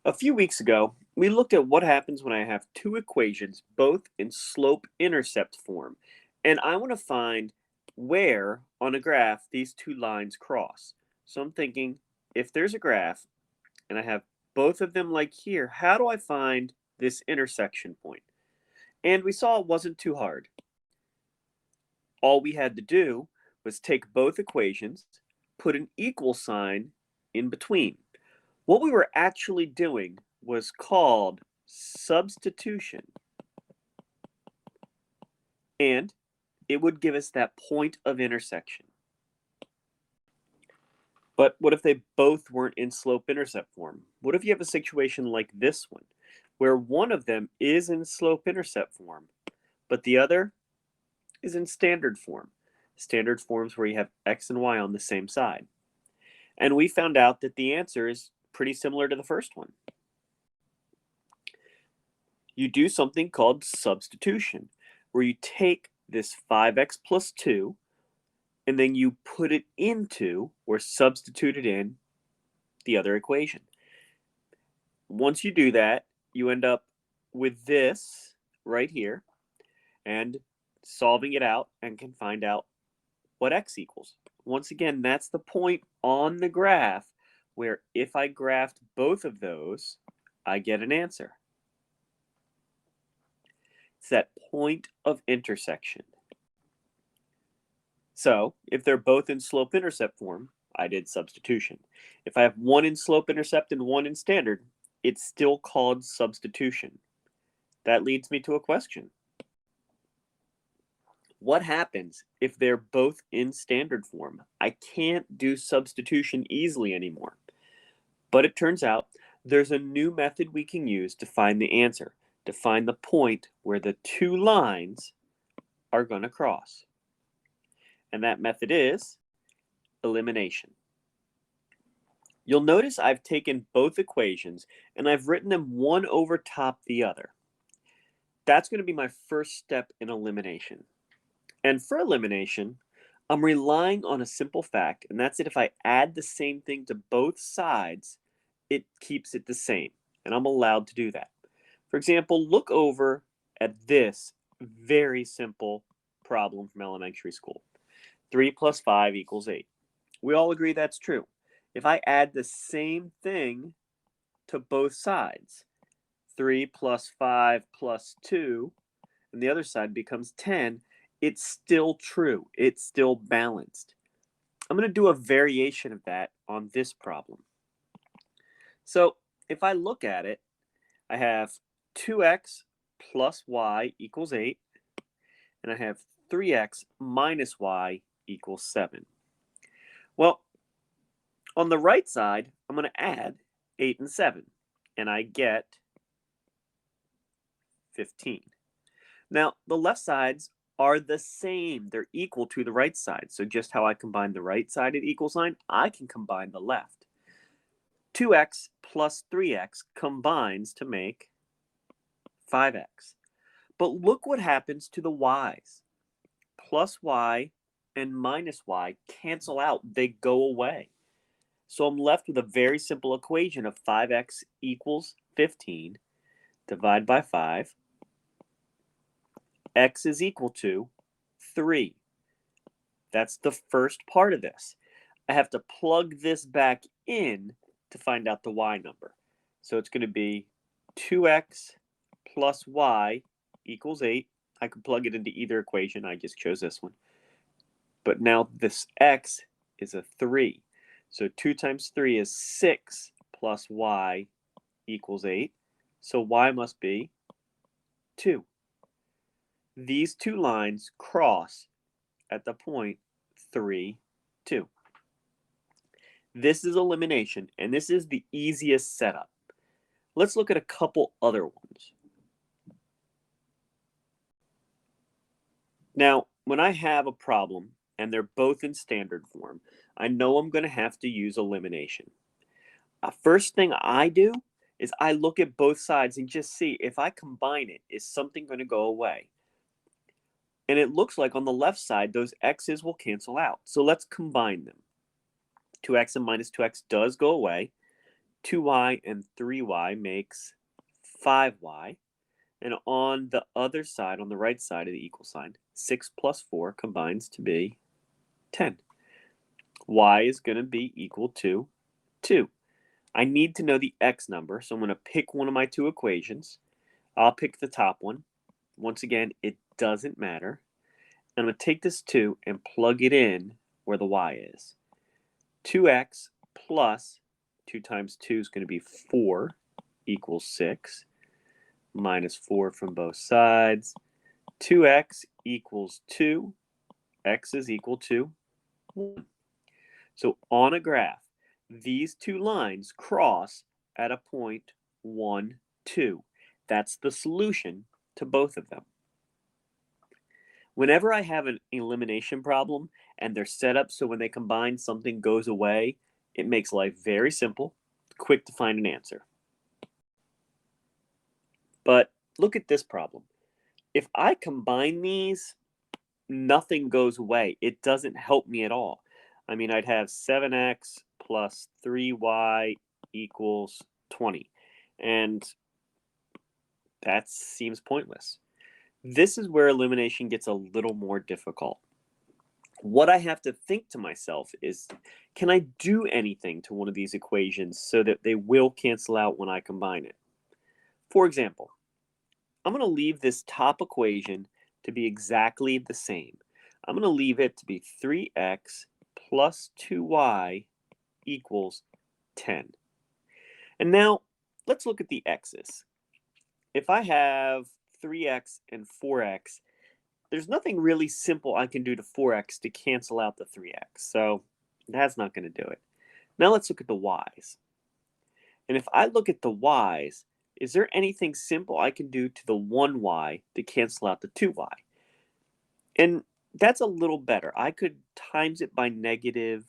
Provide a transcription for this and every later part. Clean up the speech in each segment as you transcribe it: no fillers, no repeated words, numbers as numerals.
A few weeks ago, we looked at what happens when I have two equations, both in slope-intercept form, and I want to find where on a graph these two lines cross. So I'm thinking, if there's a graph and I have both of them like here, how do I find this intersection point? And we saw it wasn't too hard. All we had to do was take both equations, put an equal sign in between. What we were actually doing was called substitution, and it would give us that point of intersection. But what if they both weren't in slope-intercept form? What if you have a situation like this one, where one of them is in slope-intercept form, but the other is in standard form? Standard forms where you have x and y on the same side. And we found out that the answer is pretty similar to the first one. You do something called substitution, where you take this 5x plus 2, and then you put it into, or substitute it in, the other equation. Once you do that, you end up with this right here, and solving it out, and can find out what x equals. Once again, that's the point on the graph where if I graphed both of those, I get an answer. It's that point of intersection. So if they're both in slope-intercept form, I did substitution. If I have one in slope-intercept and one in standard, it's still called substitution. That leads me to a question. What happens if they're both in standard form? I can't do substitution easily anymore. But it turns out there's a new method we can use to find the answer, to find the point where the two lines are going to cross. And that method is elimination. You'll notice I've taken both equations and I've written them one over top the other. That's going to be my first step in elimination. And for elimination, I'm relying on a simple fact, and that's that if I add the same thing to both sides, it keeps it the same, and I'm allowed to do that. For example, look over at this very simple problem from elementary school. 3 plus 5 equals 8. We all agree that's true. If I add the same thing to both sides, 3 plus 5 plus 2, and the other side becomes 10, it's still true. It's still balanced. I'm going to do a variation of that on this problem. So if I look at it, I have 2x plus y equals 8, and I have 3x minus y equals 7. Well, on the right side, I'm going to add 8 and 7, and I get 15. Now, the left sides are the same. They're equal to the right side. So just how I combine the right side at equal sign, I can combine the left. 2x plus 3x combines to make 5x. But look what happens to the y's. Plus y and minus y cancel out. They go away. So I'm left with a very simple equation of 5x equals 15. Divide by 5. X is equal to 3. That's the first part of this. I have to plug this back in to find out the y number. So it's going to be 2x plus y equals 8. I could plug it into either equation. I just chose this one. But now this x is a 3. So 2 times 3 is 6 plus y equals 8. So y must be 2. These two lines cross at the point 3, 2. This is elimination, and this is the easiest setup. Let's look at a couple other ones. Now, when I have a problem and they're both in standard form, I know I'm going to have to use elimination. First thing I do is I look at both sides and just see if I combine it, is something going to go away? And it looks like on the left side, those x's will cancel out. So let's combine them. 2x and minus 2x does go away. 2y and 3y makes 5y. And on the other side, on the right side of the equal sign, 6 plus 4 combines to be 10. Y is going to be equal to 2. I need to know the x number, so I'm going to pick one of my two equations. I'll pick the top one. Once again, it doesn't matter. I'm going to take this 2 and plug it in where the y is. 2x plus 2 times 2 is going to be 4 equals 6. Minus 4 from both sides. 2x equals 2. X is equal to 1. So on a graph, these two lines cross at a point 1, 2. That's the solution to both of them. Whenever I have an elimination problem and they're set up so when they combine something goes away, it makes life very simple, quick to find an answer. But look at this problem. If I combine these, nothing goes away. It doesn't help me at all. I mean, I'd have 7x plus 3y equals 20. And that seems pointless. This is where elimination gets a little more difficult. What I have to think to myself is, can I do anything to one of these equations so that they will cancel out when I combine it? For example, I'm going to leave this top equation to be exactly the same. I'm going to leave it to be 3x plus 2y equals 10. And now let's look at the x's. If I have 3x and 4x, there's nothing really simple I can do to 4x to cancel out the 3x. So that's not going to do it. Now let's look at the y's. And if I look at the y's, is there anything simple I can do to the 1y to cancel out the 2y? And that's a little better. I could times it by negative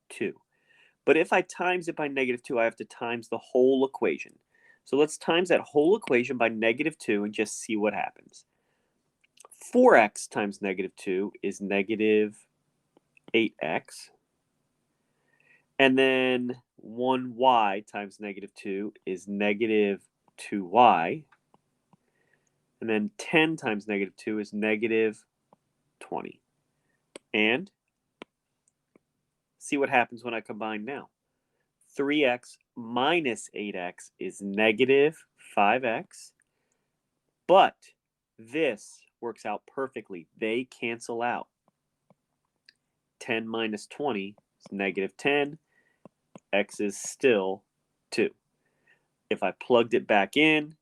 2. But if I times it by negative 2, I have to times the whole equation. So let's times that whole equation by negative 2 and just see what happens. 4x times negative 2 is negative 8x. And then 1y times negative 2 is negative 2y. And then 10 times negative 2 is negative 20. And see what happens when I combine now. 3x minus 8x is negative 5x. But this works out perfectly. They cancel out. 10 minus 20 is negative 10. X is still 2. If I plugged it back in,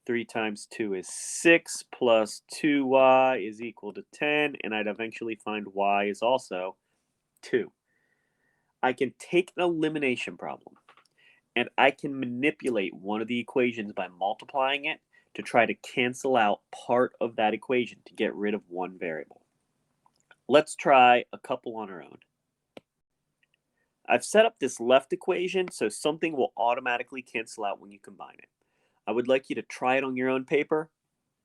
3 times 2 is 6 plus 2y is equal to 10, and I'd eventually find y is also 2. I can take an elimination problem, and I can manipulate one of the equations by multiplying it to try to cancel out part of that equation to get rid of one variable. Let's try a couple on our own. I've set up this left equation so something will automatically cancel out when you combine it. I would like you to try it on your own paper,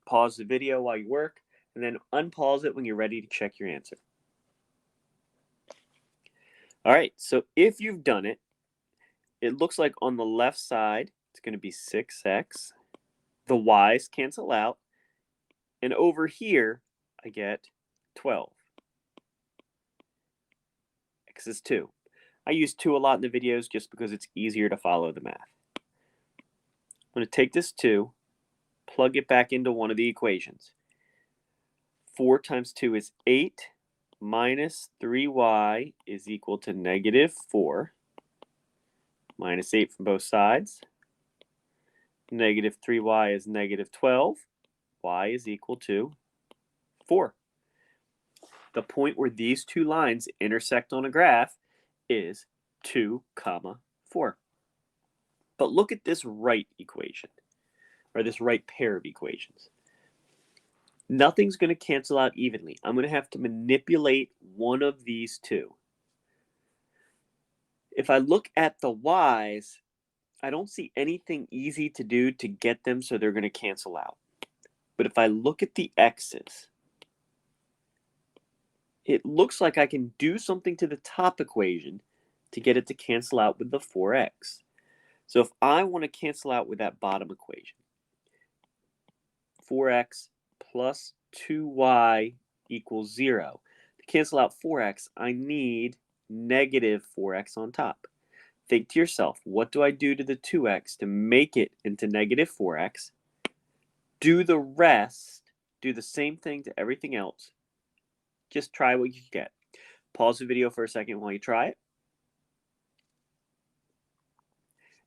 pause the video while you work, and then unpause it when you're ready to check your answer. All right, so if you've done it, it looks like on the left side, it's going to be 6x. The y's cancel out. And over here, I get 12. X is 2. I use 2 a lot in the videos just because it's easier to follow the math. I'm going to take this 2, plug it back into one of the equations. 4 times 2 is 8, minus 3y is equal to negative 4, minus 8 from both sides. Negative 3y is negative 12. Y is equal to 4. The point where these two lines intersect on a graph is 2, 4. But look at this right equation, or this right pair of equations. Nothing's going to cancel out evenly. I'm going to have to manipulate one of these two. If I look at the y's, I don't see anything easy to do to get them so they're going to cancel out. But if I look at the x's, it looks like I can do something to the top equation to get it to cancel out with the 4x. So if I want to cancel out with that bottom equation, 4x plus 2y equals 0. To cancel out 4x, I need negative 4x on top. Think to yourself, what do I do to the 2x to make it into negative 4x? Do the rest, do the same thing to everything else. Just try what you get. Pause the video for a second while you try it.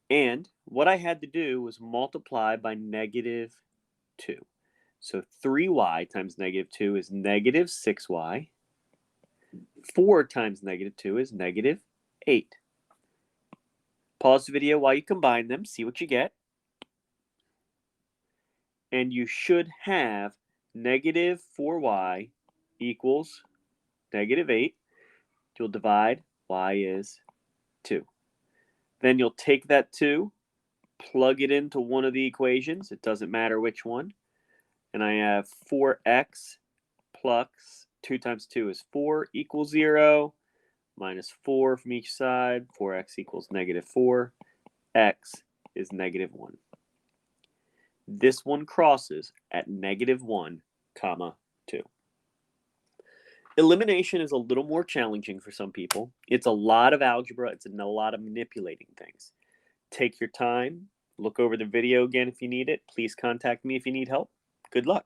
And what I had to do was multiply by negative 2. So 3y times negative 2 is negative 6y. 4 times negative 2 is negative 8. Pause the video while you combine them, see what you get. And you should have negative 4y equals negative 8. You'll divide, y is 2. Then you'll take that 2, plug it into one of the equations. It doesn't matter which one. And I have 4x plus 2 times 2 is 4 equals 0. Minus 4 from each side. 4x equals negative 4. X is negative 1. This one crosses at negative 1, comma 2. Elimination is a little more challenging for some people. It's a lot of algebra. It's a lot of manipulating things. Take your time. Look over the video again if you need it. Please contact me if you need help. Good luck.